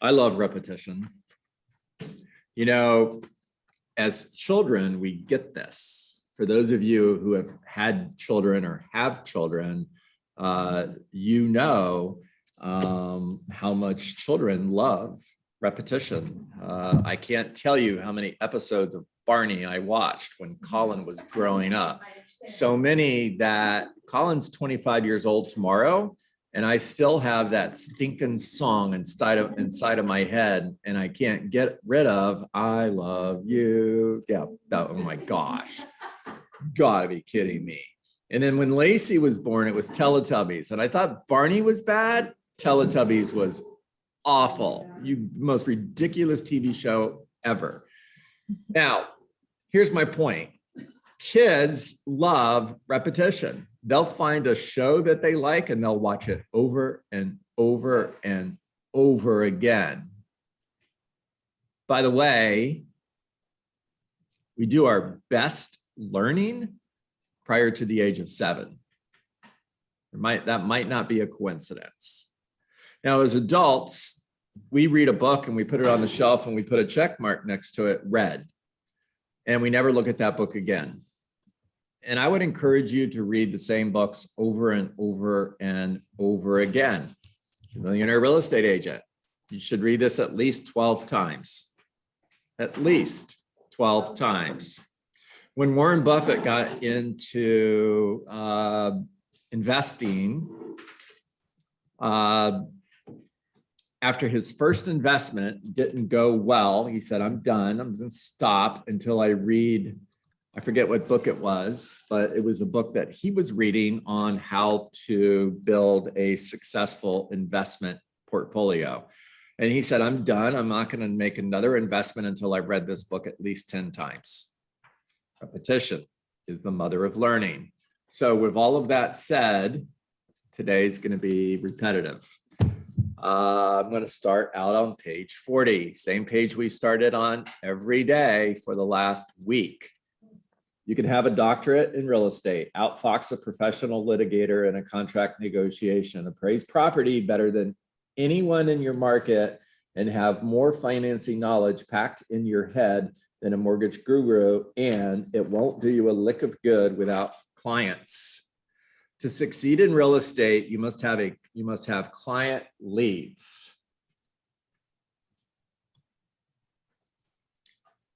I love repetition. You know, as children, we get this. For those of you who have had children or have children, you know how much children love repetition. I can't tell you how many episodes of Barney I watched when Colin was growing up. So many that Colin's 25 years old tomorrow, and I still have that stinking song inside of my head, and I can't get rid of "I love you." Yeah, oh my gosh, gotta be kidding me. And then when Lacey was born, it was Teletubbies, and I thought Barney was bad. Teletubbies was awful. Most ridiculous TV show ever. Now, here's my point. Kids love repetition. They'll find a show that they like and they'll watch it over and over and over again. By the way, we do our best learning prior to the age of 7. That might not be a coincidence. Now, as adults, we read a book and we put it on the shelf and we put a check mark next to it, read, and we never look at that book again. And I would encourage you to read the same books over and over and over again. Millionaire Real Estate Agent. You should read this at least 12 times. At least 12 times. When Warren Buffett got into investing, after his first investment didn't go well, he said, I'm done. I'm going to stop until I read, I forget what book it was, but it was a book that he was reading on how to build a successful investment portfolio. And he said, I'm done. I'm not going to make another investment until I've read this book at least 10 times. Repetition is the mother of learning. So with all of that said, today's going to be repetitive. I'm going to start out on page 40, same page we've started on every day for the last week. You can have a doctorate in real estate, outfox a professional litigator in a contract negotiation, appraise property better than anyone in your market, and have more financing knowledge packed in your head than a mortgage guru, and it won't do you a lick of good without clients. To succeed in real estate, you must have client leads.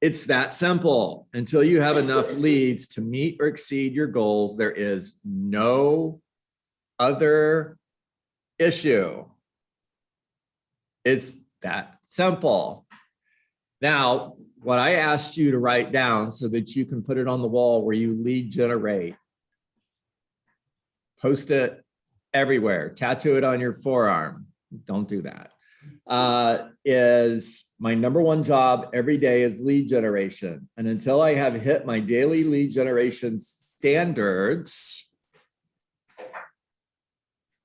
It's that simple. Until you have enough leads to meet or exceed your goals, there is no other issue. It's that simple. Now, what I asked you to write down so that you can put it on the wall where you lead generate, post it everywhere, tattoo it on your forearm. Don't do that. Is my number one job every day is lead generation. And until I have hit my daily lead generation standards,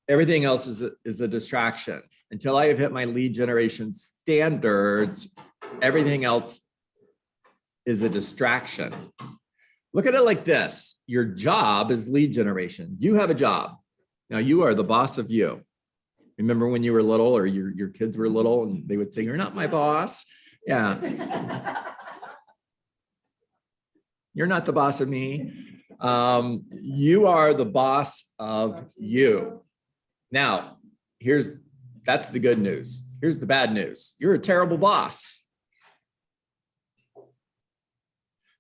everything else is a distraction. Until I have hit my lead generation standards, everything else is a distraction. Look at it like this. Your job is lead generation. You have a job. Now you are the boss of you. Remember when you were little or your kids were little and they would say, you're not my boss. Yeah. You're not the boss of me. You are the boss of you. Now, that's the good news. Here's the bad news. You're a terrible boss.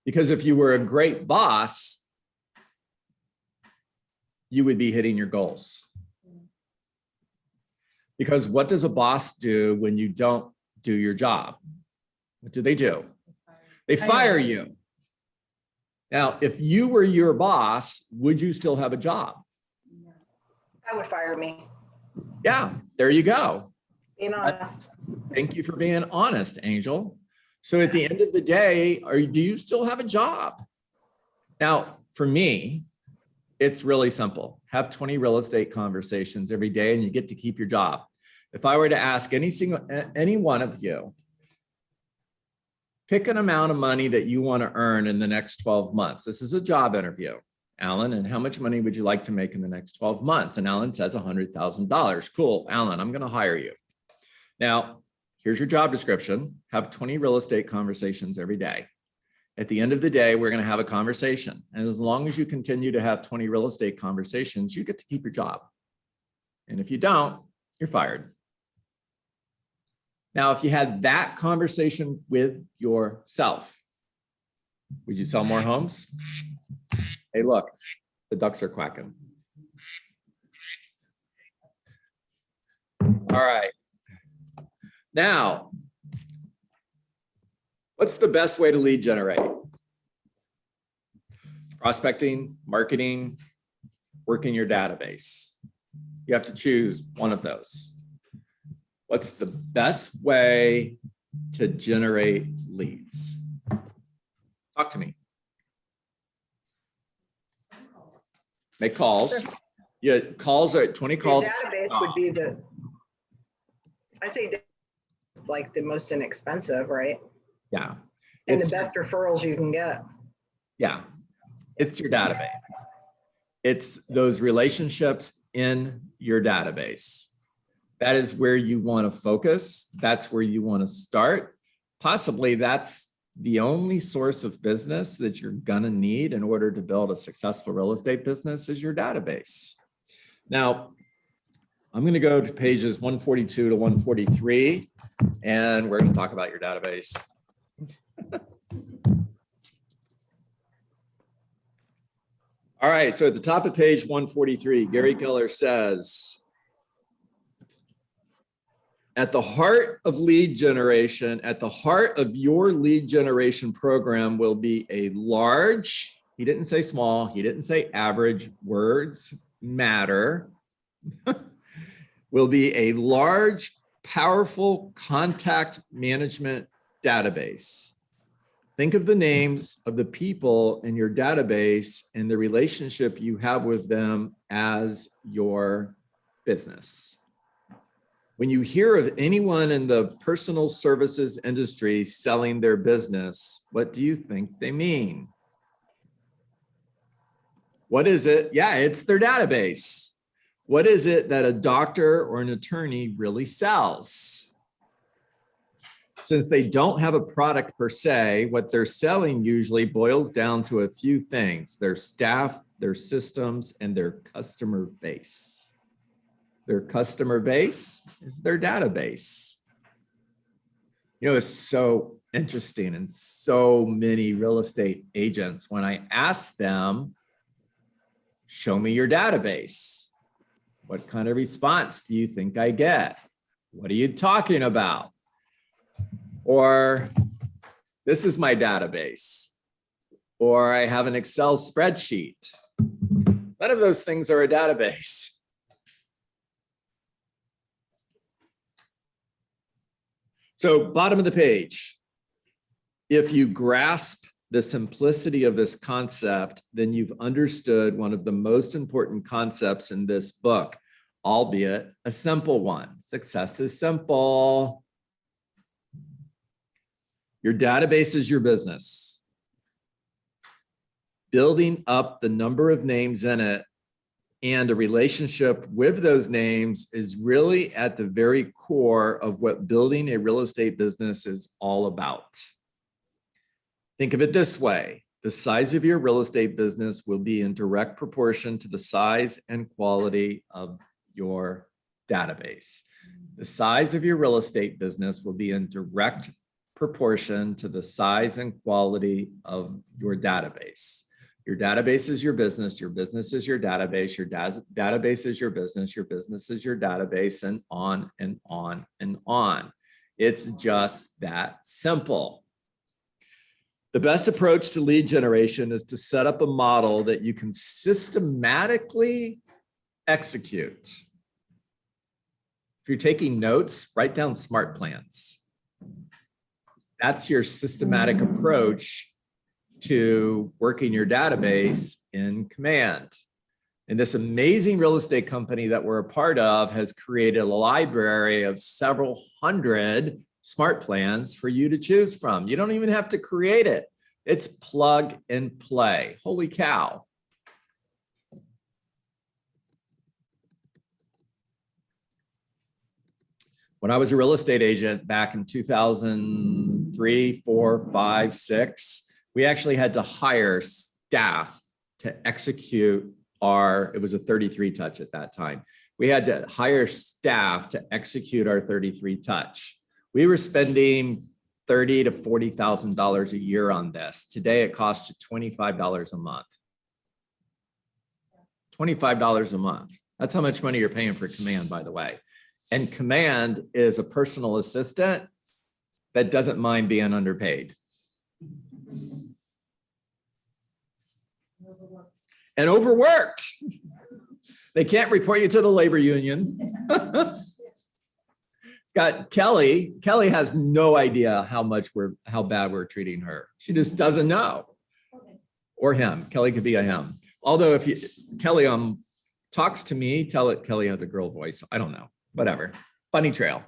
Because if you were a great boss, you would be hitting your goals. Because what does a boss do when you don't do your job? What do? They fire you. Now, if you were your boss, would you still have a job? That would fire me. Yeah, there you go. Being honest. Thank you for being honest, Angel. So at the end of the day, do you still have a job? Now, for me, it's really simple. Have 20 real estate conversations every day and you get to keep your job. If I were to ask any one of you, pick an amount of money that you want to earn in the next 12 months. This is a job interview. Alan, and how much money would you like to make in the next 12 months? And Alan says $100,000. Cool, Alan, I'm going to hire you. Now, here's your job description. Have 20 real estate conversations every day. At the end of the day, we're going to have a conversation. And as long as you continue to have 20 real estate conversations, you get to keep your job. And if you don't, you're fired. Now, if you had that conversation with yourself, would you sell more homes? Hey, look, the ducks are quacking. All right. Now, what's the best way to lead generate? Prospecting, marketing, working your database. You have to choose one of those. What's the best way to generate leads? Talk to me. Make calls. Sure. Yeah, calls are 20 calls. The database would be I say like the most inexpensive, right? Yeah. And the best referrals you can get. Yeah. It's your database. It's those relationships in your database. That is where you want to focus. That's where you want to start. Possibly that's the only source of business that you're going to need in order to build a successful real estate business is your database. Now, I'm going to go to pages 142 to 143, and we're going to talk about your database. All right, so at the top of page 143, Gary Keller says, at the heart of lead generation, at the heart of your lead generation program will be a large, he didn't say small, he didn't say average, words matter, will be a large, powerful contact management database. Think of the names of the people in your database and the relationship you have with them as your business. When you hear of anyone in the personal services industry selling their business, what do you think they mean? What is it? Yeah, it's their database. What is it that a doctor or an attorney really sells? Since they don't have a product per se, what they're selling usually boils down to a few things: their staff, their systems, and their customer base. Their customer base is their database. You know, it's so interesting, and so many real estate agents, when I ask them, show me your database, what kind of response do you think I get? What are you talking about? Or this is my database, or I have an Excel spreadsheet. None of those things are a database. So bottom of the page, if you grasp the simplicity of this concept, then you've understood one of the most important concepts in this book, albeit a simple one. Success is simple. Your database is your business. Building up the number of names in it and a relationship with those names is really at the very core of what building a real estate business is all about. Think of it this way: the size of your real estate business will be in direct proportion to the size and quality of your database. The size of your real estate business will be in direct proportion to the size and quality of your database. Your database is your business is your database, your database is your business is your database, and on and on and on. It's just that simple. The best approach to lead generation is to set up a model that you can systematically execute. If you're taking notes, write down SMART plans. That's your systematic approach to working your database in Command. And this amazing real estate company that we're a part of has created a library of several hundred SMART plans for you to choose from. You don't even have to create it. It's plug and play. Holy cow. When I was a real estate agent back in 2003, 4, 5, 6, we actually had to hire staff to execute it was a 33 touch at that time. We had to hire staff to execute our 33 touch. We were spending $30,000 to $40,000 a year on this. Today, it costs you $25 a month. $25 a month. That's how much money you're paying for Command, by the way. And Command is a personal assistant that doesn't mind being underpaid. And overworked. They can't report you to the labor union. It's got Kelly. Kelly has no idea how bad we're treating her. She just doesn't know. Or him. Kelly could be a him. Although if Kelly talks to me, tell it Kelly has a girl voice. I don't know. Whatever. Bunny trail.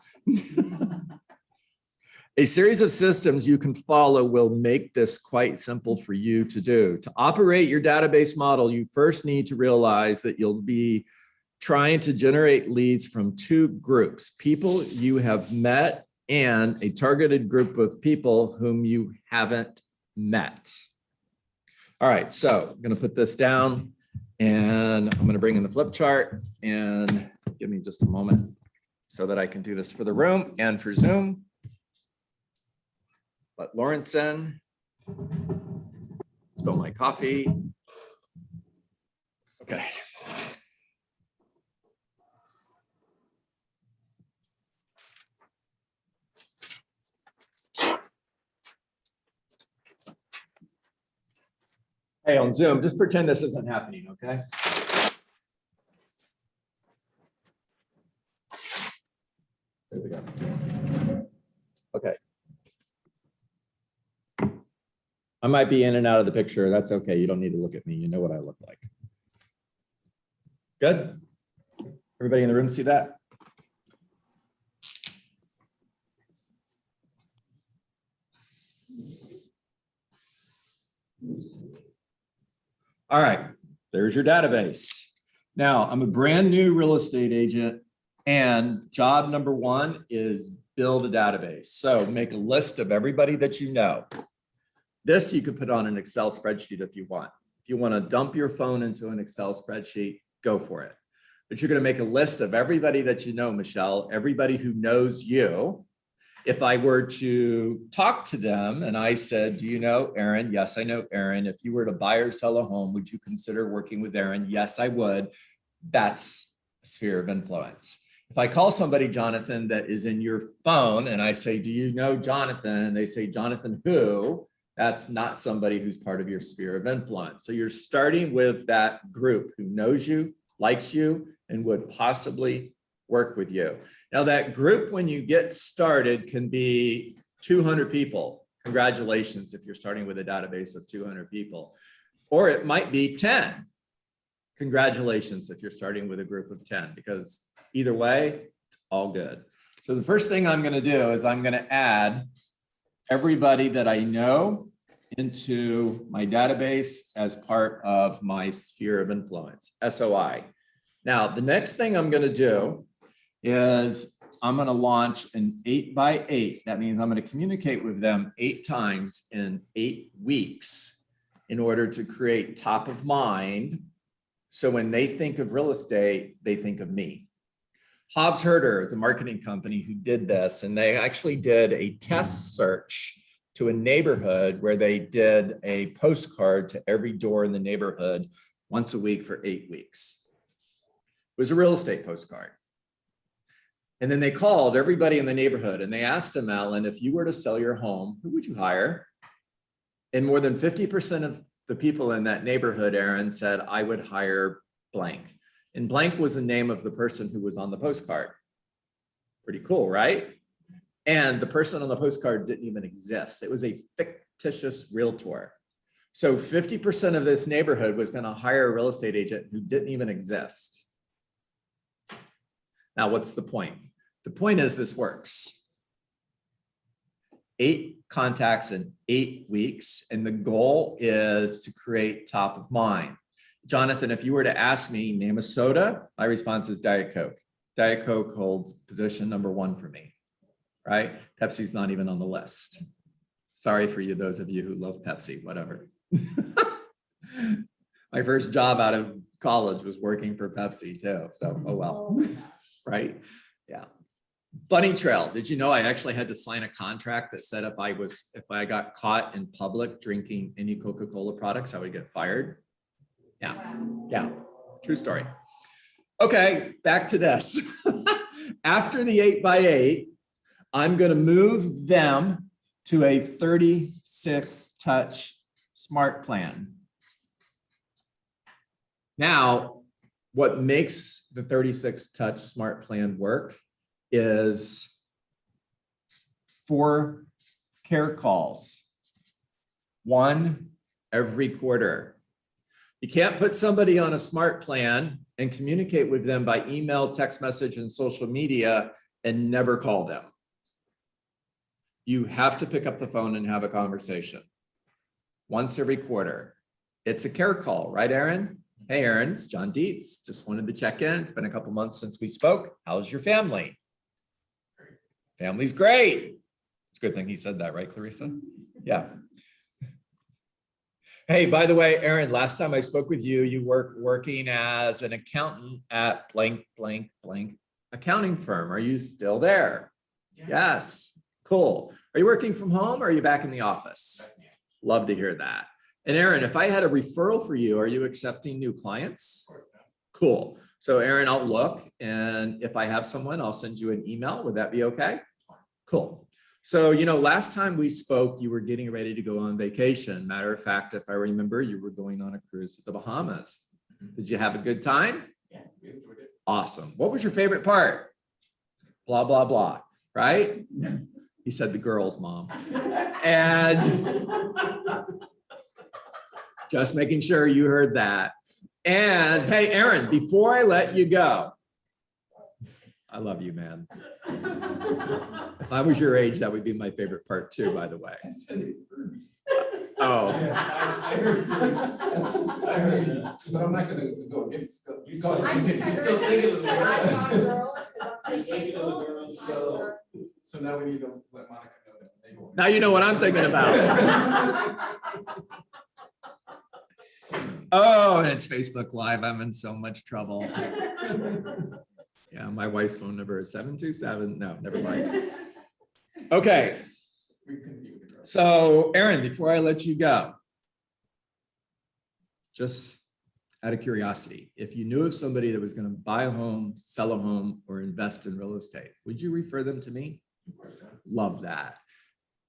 A series of systems you can follow will make this quite simple for you to do. To operate your database model, you first need to realize that you'll be trying to generate leads from two groups: people you have met and a targeted group of people whom you haven't met. All right, so I'm going to put this down and I'm going to bring in the flip chart, and give me just a moment so that I can do this for the room and for Zoom. Let Lawrence in. Spill my coffee. Okay. Hey, on Zoom, just pretend this isn't happening, okay? There we go. Okay. I might be in and out of the picture. That's okay. You don't need to look at me. You know what I look like. Good? Everybody in the room see that? All right, there's your database. Now, I'm a brand new real estate agent, and job number one is build a database. So make a list of everybody that you know. This you could put on an Excel spreadsheet if you want. If you want to dump your phone into an Excel spreadsheet, go for it. But you're going to make a list of everybody that you know, Michelle, everybody who knows you. If I were to talk to them and I said, do you know Aaron? Yes, I know Aaron. If you were to buy or sell a home, would you consider working with Aaron? Yes, I would. That's a sphere of influence. If I call somebody Jonathan that is in your phone and I say, do you know Jonathan? And they say, Jonathan who? That's not somebody who's part of your sphere of influence. So you're starting with that group who knows you, likes you, and would possibly work with you. Now that group, when you get started, can be 200 people. Congratulations if you're starting with a database of 200 people. Or it might be 10. Congratulations if you're starting with a group of 10, because either way, it's all good. So the first thing I'm going to do is I'm going to add everybody that I know into my database as part of my sphere of influence, SOI. Now, the next thing I'm going to do is I'm going to launch an 8x8. That means I'm going to communicate with them 8 times in 8 weeks in order to create top of mind. So when they think of real estate, they think of me. Hobbs Herder, it's a marketing company who did this, and they actually did a test search to a neighborhood where they did a postcard to every door in the neighborhood once a week for 8 weeks. It was a real estate postcard. And then they called everybody in the neighborhood and they asked them, Alan, if you were to sell your home, who would you hire? And more than 50% of the people in that neighborhood, Aaron, said, I would hire blank. And blank was the name of the person who was on the postcard. Pretty cool, right? And the person on the postcard didn't even exist. It was a fictitious realtor. So 50% of this neighborhood was going to hire a real estate agent who didn't even exist. Now, what's the point? The point is this works. 8 contacts in 8 weeks, and the goal is to create top of mind. Jonathan, if you were to ask me, name a soda, my response is Diet Coke. Diet Coke holds position number 1 for me, right? Pepsi's not even on the list. Sorry for you, those of you who love Pepsi, whatever. My first job out of college was working for Pepsi too. So, oh well, right? Yeah. Bunny Trail. Did you know I actually had to sign a contract that said if I got caught in public drinking any Coca-Cola products, I would get fired? Yeah. Yeah. True story. Okay, back to this. After the 8x8, I'm going to move them to a 36 touch smart plan. Now, what makes the 36 touch smart plan work is 4 care calls, 1 every quarter. You can't put somebody on a smart plan and communicate with them by email, text message, and social media and never call them. You have to pick up the phone and have a conversation once every quarter. It's a care call, right, Aaron? Hey, Aaron, it's John Dietz. Just wanted to check in. It's been a couple months since we spoke. How's your family? Family's great. It's a good thing he said that, right, Clarissa? Yeah. Hey, by the way, Aaron, last time I spoke with you, you were working as an accountant at blank, blank, blank accounting firm. Are you still there? Yeah. Yes. Cool. Are you working from home or are you back in the office? Love to hear that. And Aaron, if I had a referral for you, are you accepting new clients? Cool. So Aaron, I'll look, and if I have someone, I'll send you an email. Would that be okay? Cool. So, you know, last time we spoke, you were getting ready to go on vacation. Matter of fact, if I remember, you were going on a cruise to the Bahamas. Did you have a good time? Yeah, we enjoyed it. Awesome. What was your favorite part? Blah, blah, blah, right? He said the girls, Mom. And just making sure you heard that. And hey, Aaron, before I let you go, I love you, man. If I was your age, that would be my favorite part too, by the way. Oh. I heard, I heard, but I'm not gonna go against. You still thinking of the girls. So now we need to let Monica know that they go. Now you know what I'm thinking about. Oh, and it's Facebook Live. I'm in so much trouble. Yeah, my wife's phone number is 727. No, never mind. Okay. So, Aaron, before I let you go, just out of curiosity, if you knew of somebody that was going to buy a home, sell a home, or invest in real estate, would you refer them to me? Love that.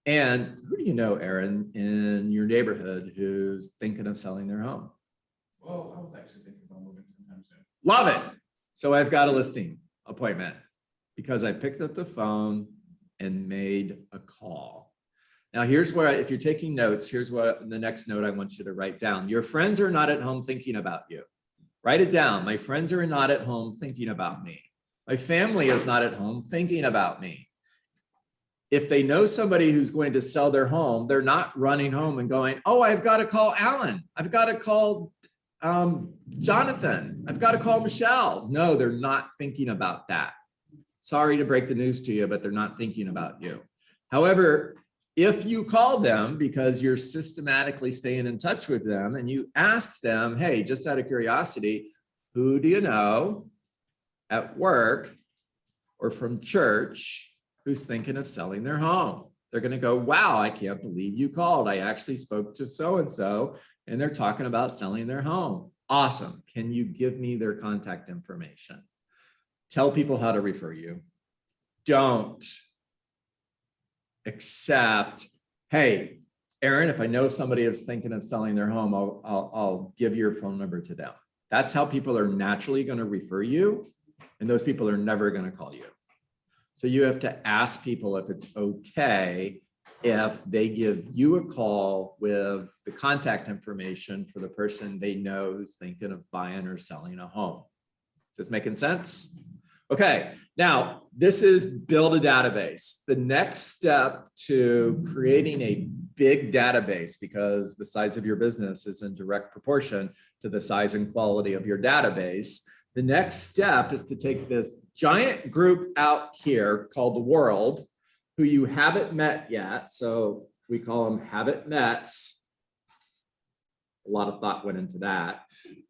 And who do you know, Aaron, in your neighborhood who's thinking of selling their home? Well, I was actually thinking about moving sometime soon. Love it. So I've got a listing appointment because I picked up the phone and made a call. Now, here's where, if you're taking notes, here's what the next note I want you to write down. Your friends are not at home thinking about you. Write it down. My friends are not at home thinking about me. My family is not at home thinking about me. If they know somebody who's going to sell their home, they're not running home and going, oh, I've got to call Alan. I've got to call Jonathan. I've got to call Michelle. No, they're not thinking about that. Sorry to break the news to you, but they're not thinking about you. However, if you call them because you're systematically staying in touch with them and you ask them, hey, just out of curiosity, who do you know at work or from church who's thinking of selling their home? They're going to go, wow, I can't believe you called. I actually spoke to so-and-so and they're talking about selling their home. Awesome. Can you give me their contact information? Tell people how to refer you. Don't accept, hey, Aaron, if I know somebody is thinking of selling their home, I'll give your phone number to them. That's how people are naturally going to refer you. And those people are never going to call you. So you have to ask people if it's okay if they give you a call with the contact information for the person they know who's thinking of buying or selling a home. Is this making sense? Okay, now this is build a database. The next step to creating a big database, because the size of your business is in direct proportion to the size and quality of your database. The next step is to take this giant group out here called the world, who you haven't met yet. So we call them haven't mets. A lot of thought went into that.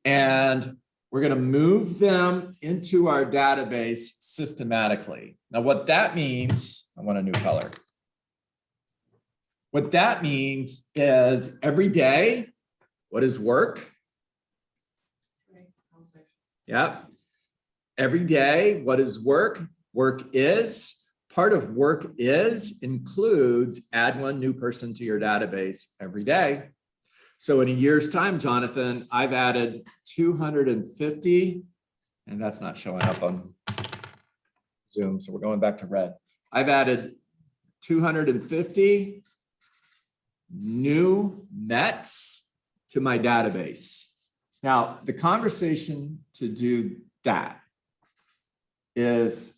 And we're going to move them into our database systematically. Now, what that means, I want a new color. What that means is every day, what is work? Yep. Every day, what is work? Work is. Part of work is includes add one new person to your database every day. So in a year's time, Jonathan, I've added 250, and that's not showing up on Zoom. So we're going back to red. I've added 250 new Mets to my database. Now, the conversation to do that is,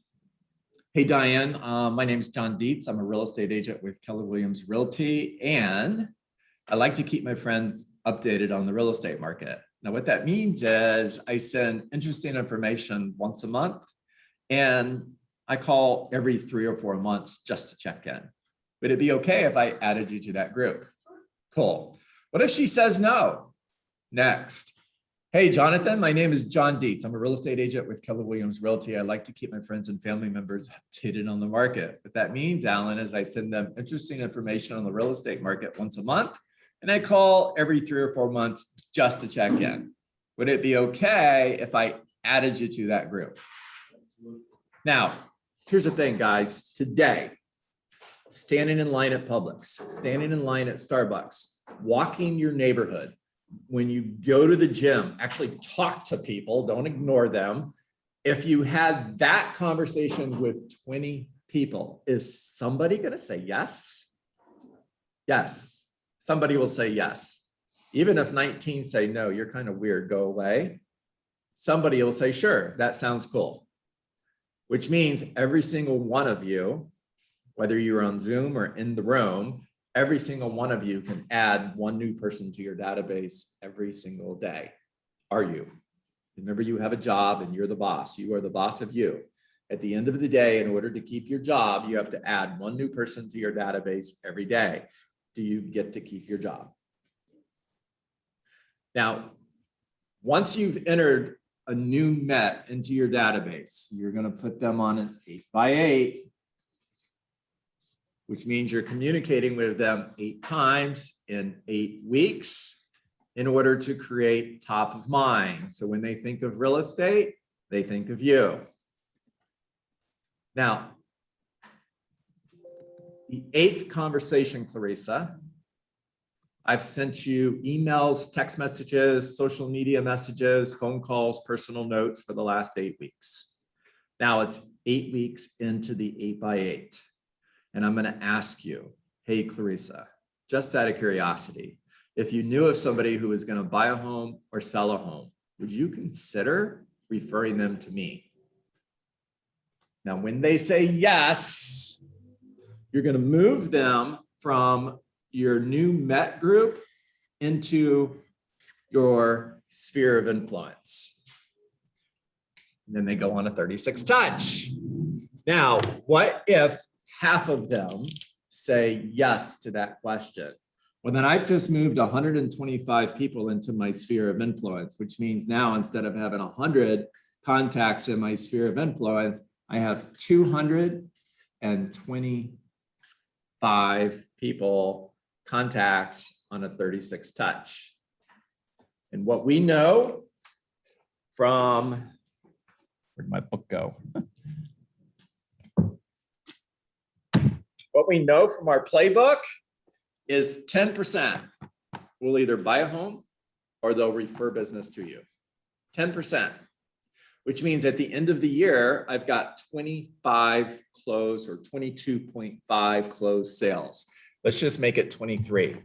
hey, Diane, my name is John Dietz. I'm a real estate agent with Keller Williams Realty, and I like to keep my friends updated on the real estate market. Now, what that means is I send interesting information once a month, and I call every 3 or 4 months just to check in. Would it be okay if I added you to that group? Cool. What if she says no? Next. Hey, Jonathan, my name is John Dietz. I'm a real estate agent with Keller Williams Realty. I like to keep my friends and family members updated on the market. What that means, Alan, is I send them interesting information on the real estate market once a month, and I call every 3 or 4 months just to check in. Would it be okay if I added you to that group? Now, here's the thing, guys. Today, standing in line at Publix, standing in line at Starbucks, walking your neighborhood, when you go to the gym, actually talk to people, don't ignore them. If you had that conversation with 20 people, is somebody going to say yes? Yes, somebody will say yes. Even if 19 say no, you're kind of weird, go away. Somebody will say, sure, that sounds cool. Which means every single one of you, whether you're on Zoom or in the room, every single one of you can add one new person to your database every single day. Are you? Remember, you have a job and you're the boss. You are the boss of you. At the end of the day, in order to keep your job, you have to add one new person to your database every day. Do you get to keep your job? Now, once you've entered a new Met into your database, you're going to put them on an 8x8, which means you're communicating with them 8 times in 8 weeks in order to create top of mind. So when they think of real estate, they think of you. Now, the 8th conversation, Clarissa, I've sent you emails, text messages, social media messages, phone calls, personal notes for the last 8 weeks. Now it's 8 weeks into the 8x8. And I'm going to ask you, hey, Clarissa, just out of curiosity, if you knew of somebody who was going to buy a home or sell a home, would you consider referring them to me? Now, when they say yes, you're going to move them from your new Met group into your sphere of influence. And then they go on a 36 touch. Now, what if half of them say yes to that question? Well, then I've just moved 125 people into my sphere of influence, which means now instead of having 100 contacts in my sphere of influence, I have 225 people, contacts on a 36 touch. And what we know from, where'd my book go? What we know from our playbook is 10% will either buy a home or they'll refer business to you. 10%, which means at the end of the year, I've got 25 closed or 22.5 closed sales. Let's just make it 23.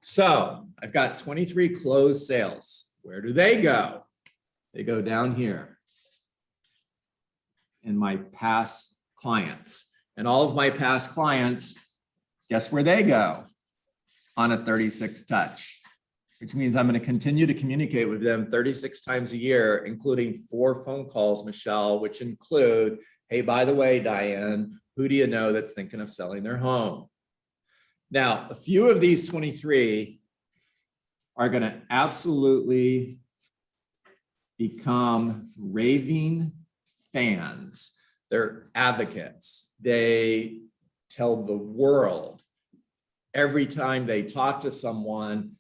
So I've got 23 closed sales. Where do they go? They go down here in my past clients. And all of my past clients, guess where they go? On a 36 touch. which means I'm going to continue to communicate with them 36 times a year, including 4 phone calls, Michelle, which include, hey, by the way, Diane, who do you know that's thinking of selling their home? Now, a few of these 23 are going to absolutely become raving fans. They're advocates. They tell the world every time they talk to someone,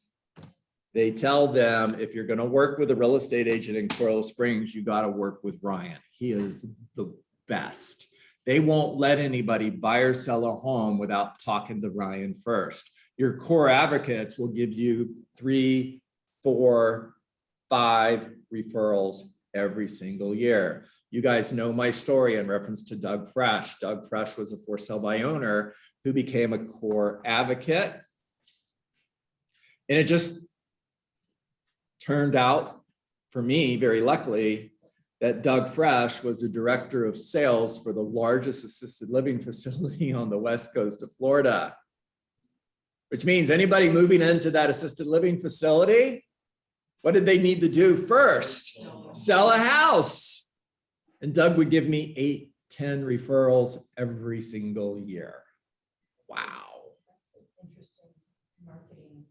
they tell them, if you're going to work with a real estate agent in Coral Springs, you got to work with Ryan. He is the best. They won't let anybody buy or sell a home without talking to Ryan first. Your core advocates will give you 3, 4, 5 referrals every single year. You guys know my story in reference to Doug Fresh. Doug Fresh was a for sale by owner who became a core advocate. And it just turned out for me, very luckily, that Doug Fresh was the director of sales for the largest assisted living facility on the west coast of Florida, which means anybody moving into that assisted living facility, what did they need to do first? Sell a house. And Doug would give me 8, 10 referrals every single year. Wow. That's an interesting marketing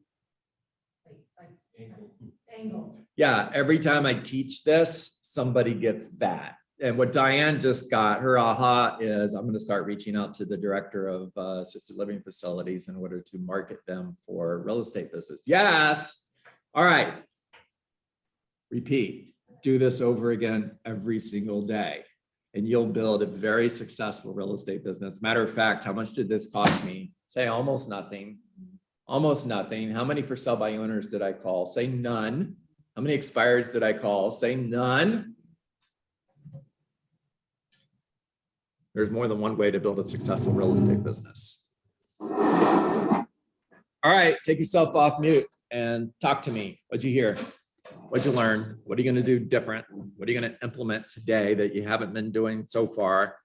angle. Yeah, every time I teach this, somebody gets that. And what Diane just got, her aha is, I'm going to start reaching out to the director of assisted living facilities in order to market them for real estate business. Yes. All right. Repeat. Do this over again every single day, and you'll build a very successful real estate business. Matter of fact, how much did this cost me? Say almost nothing. Almost nothing. How many for sale by owners did I call? Say none. How many expireds did I call? Say none. There's more than one way to build a successful real estate business. All right, take yourself off mute and talk to me. What'd you hear? What'd you learn? What are you going to do different? What are you going to implement today that you haven't been doing so far?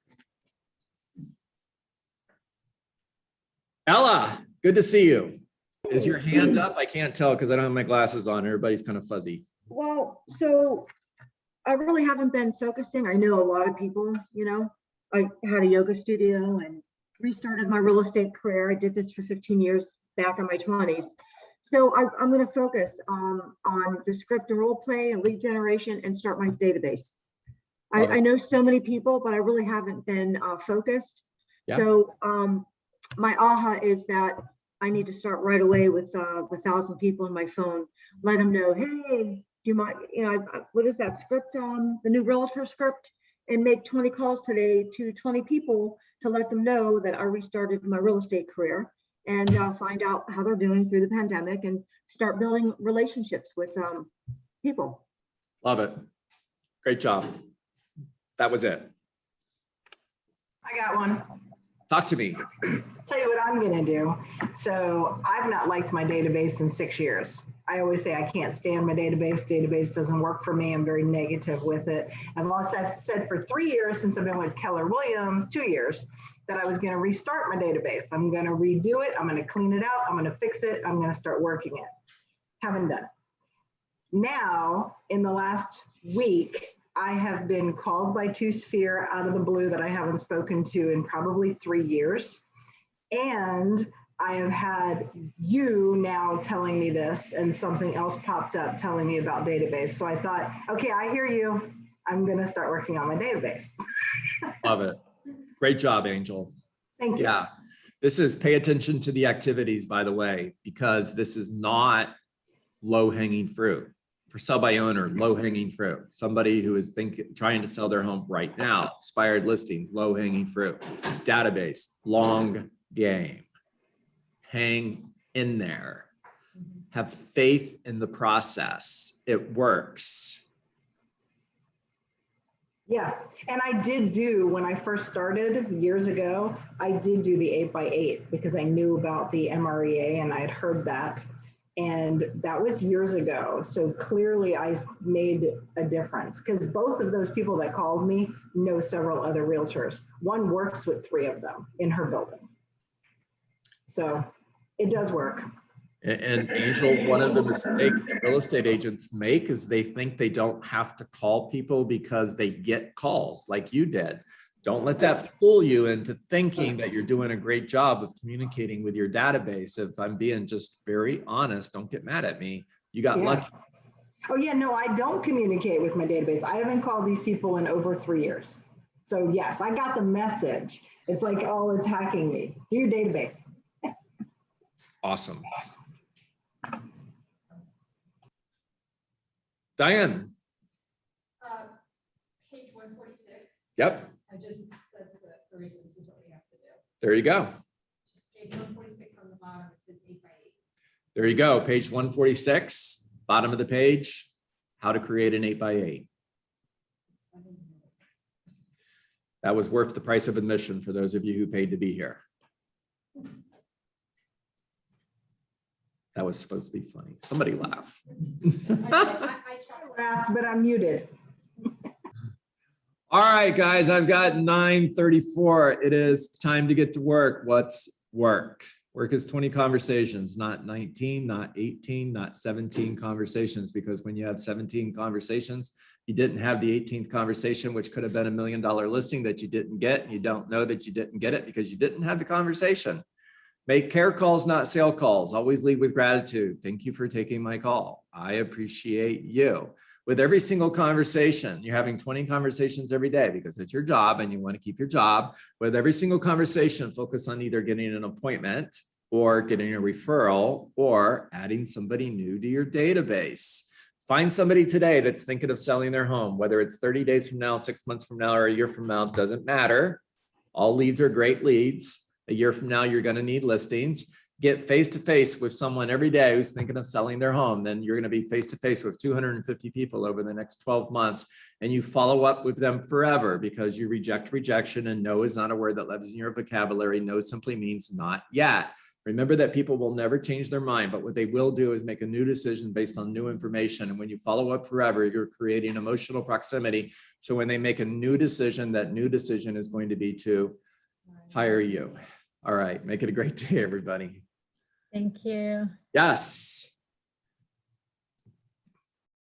Ella, good to see you. Is your hand up? I can't tell because I don't have my glasses on. Everybody's kind of fuzzy. Well, so I really haven't been focusing. I know a lot of people, you know, I had a yoga studio and restarted my real estate career. I did this for 15 years back in my 20s. So I'm going to focus on the script and role play and lead generation and start my database. I know so many people, but I really haven't been focused. Yeah. So my aha is that I need to start right away with the 1,000 people in my phone. Let them know, hey, do you mind, you know, what is that script on the new realtor script? And make 20 calls today to 20 people to let them know that I restarted my real estate career, and find out how they're doing through the pandemic and start building relationships with people. Love it. Great job. That was it. I got one. Talk to me. Tell you what I'm going to do. So I've not liked my database in 6 years. I always say I can't stand my database. Database doesn't work for me. I'm very negative with it. I've said for 3 years since I've been with Keller Williams, 2 years, that I was going to restart my database. I'm going to redo it. I'm going to clean it out. I'm going to fix it. I'm going to start working it. Haven't done it. Now, in the last week, I have been called by TwoSphere out of the blue that I haven't spoken to in probably 3 years. And I have had you now telling me this, and something else popped up telling me about database. So I thought, okay, I hear you. I'm going to start working on my database. Love it. Great job, Angel. Thank you. Yeah. This is pay attention to the activities, by the way, because this is not low-hanging fruit. For sell by owner, low-hanging fruit. Somebody who is trying to sell their home right now, expired listing, low-hanging fruit. Database, long game. Hang in there. Have faith in the process. It works. Yeah, and I did do, when I first started years ago, I did do the 8x8 because I knew about the MREA and I had heard that. And that was years ago. So clearly I made a difference, because both of those people that called me know several other realtors. One works with 3 of them in her building. So it does work. And Angel, one of the mistakes that real estate agents make is they think they don't have to call people because they get calls like you did. Don't let that fool you into thinking that you're doing a great job of communicating with your database. If I'm being just very honest, don't get mad at me. You got Yeah. lucky. Oh, yeah, no, I don't communicate with my database. I haven't called these people in over 3 years. So yes, I got the message. It's like all attacking me. Do your database. Awesome. Diane. Page 146. Yep. I just said to Teresa, this is what we have to do. There you go. Just page 146 on the bottom, it says 8 by 8. There you go. Page 146, bottom of the page, how to create an 8x8. That was worth the price of admission for those of you who paid to be here. That was supposed to be funny. Somebody laugh. I laughed, but I'm muted. All right, guys, I've got 9:34. It is time to get to work. What's work? Work is 20 conversations, not 19, not 18, not 17 conversations, because when you have 17 conversations, you didn't have the 18th conversation, which could have been $1 million listing that you didn't get. And you don't know that you didn't get it because you didn't have the conversation. Make care calls, not sale calls. Always lead with gratitude. Thank you for taking my call. I appreciate you. With every single conversation, you're having 20 conversations every day because it's your job and you want to keep your job. With every single conversation, focus on either getting an appointment or getting a referral or adding somebody new to your database. Find somebody today that's thinking of selling their home, whether it's 30 days from now, 6 months from now, or a year from now, it doesn't matter. All leads are great leads. A year from now, you're going to need listings. Get face-to-face with someone every day who's thinking of selling their home. Then you're going to be face-to-face with 250 people over the next 12 months. And you follow up with them forever because you reject rejection, and no is not a word that lives in your vocabulary. No simply means not yet. Remember that people will never change their mind, but what they will do is make a new decision based on new information. And when you follow up forever, you're creating emotional proximity. So when they make a new decision, that new decision is going to be to hire you. All right, make it a great day, everybody. Thank you. Yes.